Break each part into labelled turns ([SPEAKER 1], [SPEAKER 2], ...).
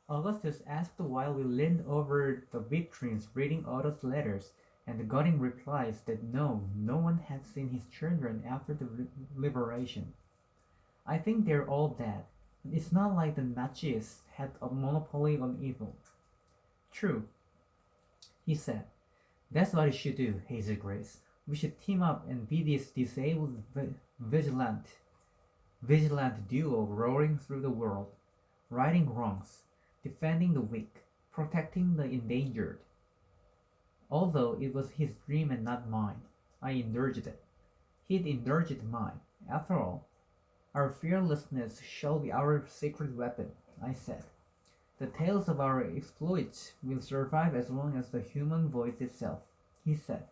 [SPEAKER 1] Augustus asked while we leaned over the vitrines reading Otto's letters, and getting replies that no one had seen his children after the liberation. I think they're all dead. It's not like the Nazis had a monopoly on evil. True, he said. That's what we should do, Hazel Grace. We should team up and be this disabled vigilant duo roaring through the world, righting wrongs, defending the weak, protecting the endangered. Although it was his dream and not mine, I indulged it. He'd indulged mine. After all, our fearlessness shall be our sacred weapon, I said. The tales of our exploits will survive as long as the human voice itself, he said.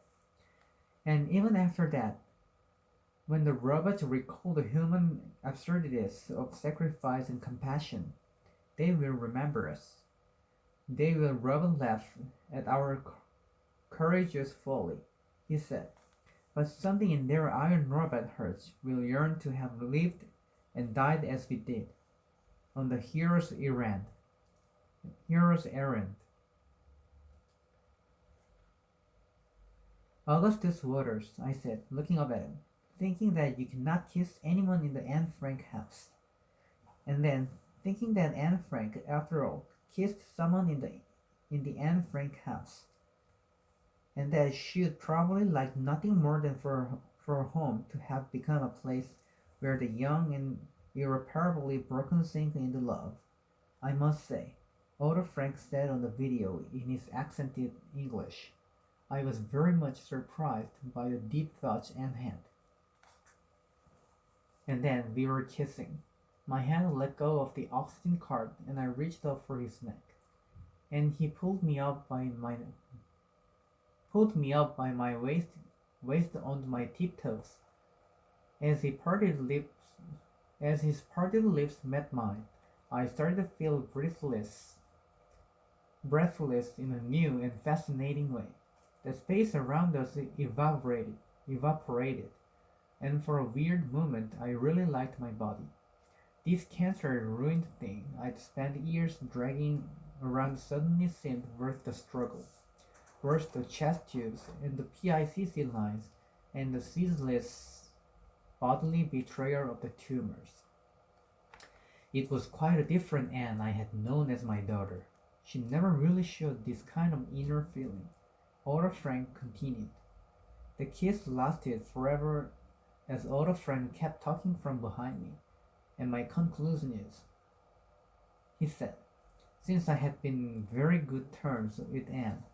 [SPEAKER 1] And even after that, when the robots recall the human absurdities of sacrifice and compassion, they will remember us. They will rub and laugh at our courageous folly, he said. But something in their iron robot hearts will yearn to have lived and died as we did, on the hero's errand. Augustus Waters, I said, looking up at him, thinking that you cannot kiss anyone in the Anne Frank house. And then, thinking that Anne Frank, after all, kissed someone in the Anne Frank house, and that she'd probably like nothing more than for her home to have become a place where the young and irreparably broken sink into love. I must say, Otto Frank said on the video in his accented English, I was very much surprised by the deep thoughts Anne had. And then we were kissing. My hand let go of the oxygen cart and I reached up for his neck. And he pulled me up by my waist onto my tiptoes. As he parted lips as his parted lips met mine, I started to feel breathless in a new and fascinating way. The space around us evaporated, and for a weird moment I really liked my body. This cancer-ruined thing I'd spent years dragging around suddenly seemed worth the struggle, worth the chest tubes and the PICC lines and the ceaseless bodily betrayal of the tumors. It was quite a different Anne I had known as my daughter. She never really showed this kind of inner feeling. Otto Frank continued. The kiss lasted forever as Otto Frank kept talking from behind me, and my conclusion is, he said, since I had been in very good terms with Anne,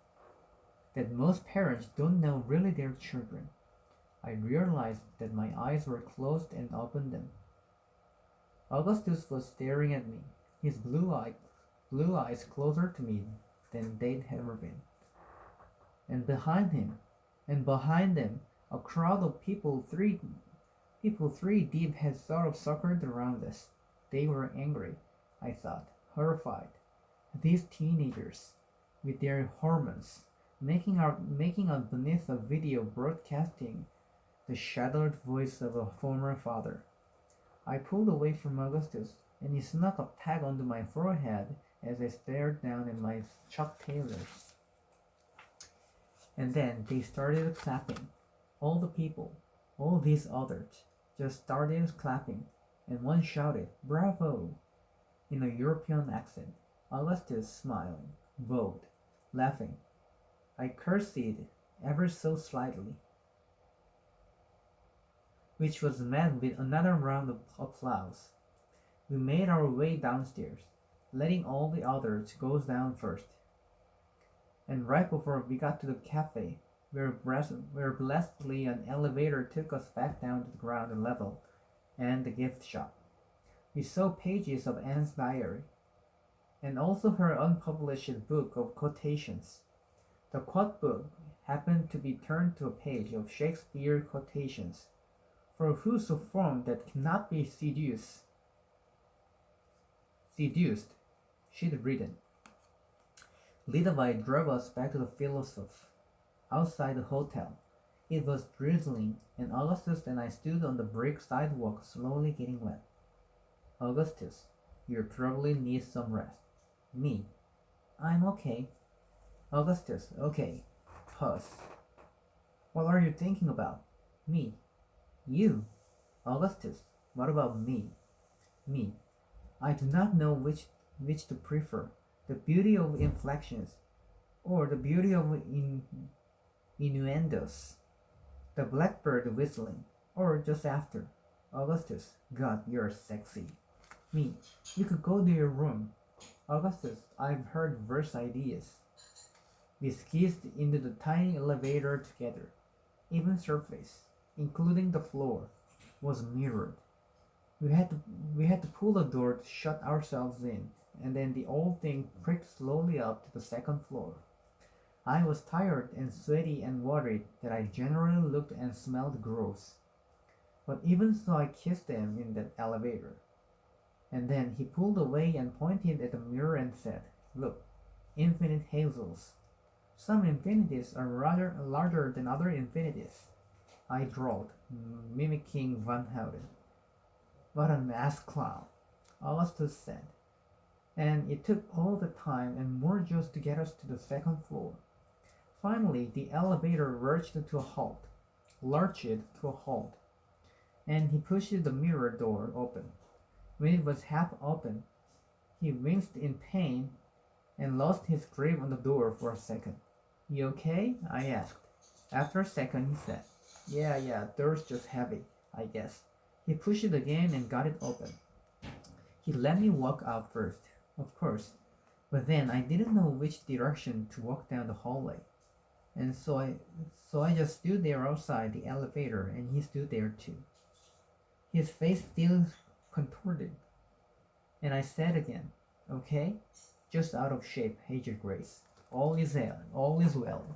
[SPEAKER 1] that most parents don't know really their children. I realized that my eyes were closed and opened them. Augustus was staring at me, his blue eyes closer to me than they'd ever been. And behind them, a crowd of people three deep had sort of circled around us. They were angry, I thought, horrified. These teenagers, with their hormones, making out beneath a video broadcasting the shattered voice of a former father. I pulled away from Augustus, and he snuck a peck onto my forehead as I stared down at my Chuck Taylors. And then they started clapping. All the people, all these others, just started clapping, and one shouted, "Bravo!" in a European accent. Augustus smiling, bowed, laughing. I curtsied ever so slightly, which was met with another round of applause. We made our way downstairs, letting all the others go down first. And right before we got to the cafe, where blessedly an elevator took us back down to the ground level and the gift shop, we saw pages of Anne's diary, and also her unpublished book of quotations. The quote book happened to be turned to a page of Shakespeare quotations. For whoso form that cannot be seduced, she'd written. Lidovite drove us back to the philosoph. Outside the hotel, it was drizzling, and Augustus and I stood on the brick sidewalk slowly getting wet. Augustus, you probably need some rest. Me. I'm okay. Augustus. Okay. Pause. What are you thinking about? Me. You. Augustus. What about me? Me. I do not know which to prefer. The beauty of inflections or the beauty of innuendos. The blackbird whistling or just after. Augustus. God, you're sexy. Me. You could go to your room. Augustus. I've heard verse ideas. We skizzed into the tiny elevator together. Even surface, including the floor, was mirrored. We had to we had to pull the door to shut ourselves in, and then the old thing creaked slowly up to the second floor. I was tired and sweaty and worried that I generally looked and smelled gross. But even so I kissed him in that elevator. And then he pulled away and pointed at the mirror and said, "Look, infinite hazels. Some infinities are rather larger than other infinities." I drawled, mimicking Van Houten. "What a masked clown," Augustus said. And it took all the time and more just to get us to the second floor. Finally, the elevator lurched to a halt, and he pushed the mirror door open. When it was half open, he winced in pain and lost his grip on the door for a second. "You okay?" I asked. After a second, he said, Yeah, door's just heavy, I guess." He pushed it again and got it open. He let me walk out first, of course, but then I didn't know which direction to walk down the hallway. And so I just stood there outside the elevator and he stood there too. His face still contorted. And I said again, "Okay?" Just out of shape, Hazel Grace. All is well.